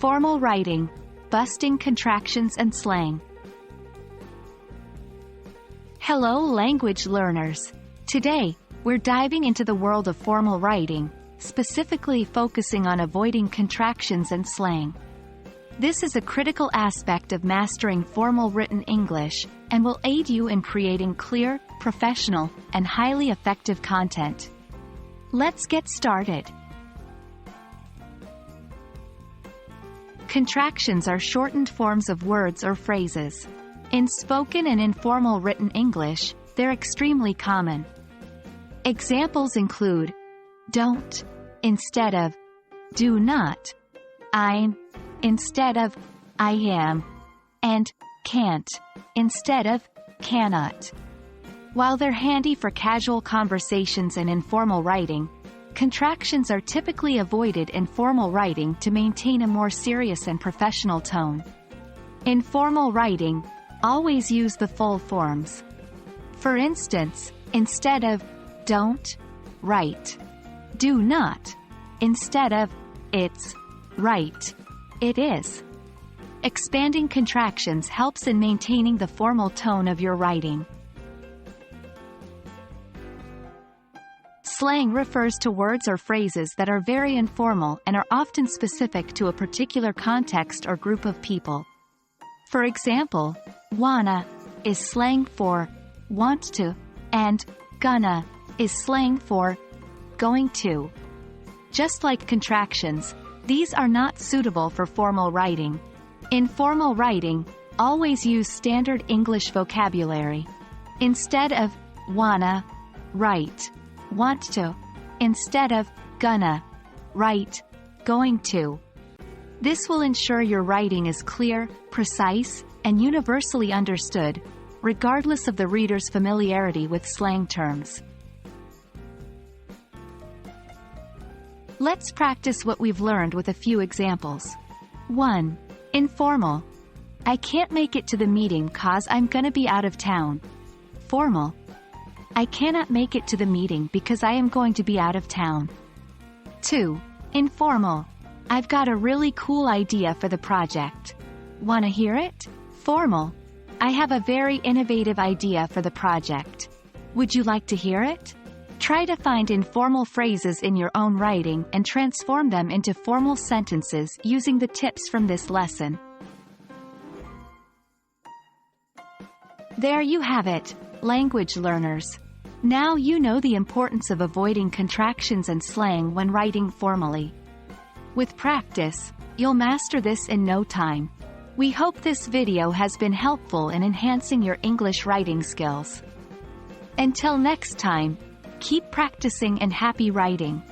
Formal writing, busting contractions and slang. Hello language learners. Today, we're diving into the world of formal writing, specifically focusing on avoiding contractions and slang. This is a critical aspect of mastering formal written English, and will aid you in creating clear, professional, and highly effective content. Let's get started. Contractions are shortened forms of words or phrases. In spoken and informal written English, they're extremely common. Examples include don't instead of do not, I'm instead of I am, and can't instead of cannot. While they're handy for casual conversations and informal writing, contractions are typically avoided in formal writing to maintain a more serious and professional tone. In formal writing, always use the full forms. For instance, instead of don't, write do not. Instead of it's, write it is. Expanding contractions helps in maintaining the formal tone of your writing. Slang refers to words or phrases that are very informal and are often specific to a particular context or group of people. For example, wanna is slang for want to, and gonna is slang for going to. Just like contractions, these are not suitable for formal writing. In formal writing, always use standard English vocabulary. Instead of wanna, write want to. Instead of gonna, write going to. This will ensure your writing is clear, precise, and universally understood, regardless of the reader's familiarity with slang terms. Let's practice what we've learned with a few examples. 1. Informal. I can't make it to the meeting 'cause I'm gonna be out of town. Formal. I cannot make it to the meeting because I am going to be out of town. 2. Informal. I've got a really cool idea for the project. Wanna hear it? Formal. I have a very innovative idea for the project. Would you like to hear it? Try to find informal phrases in your own writing and transform them into formal sentences using the tips from this lesson. There you have it, language learners. Now you know the importance of avoiding contractions and slang when writing formally. With practice, you'll master this in no time. We hope this video has been helpful in enhancing your English writing skills. Until next time, keep practicing and happy writing.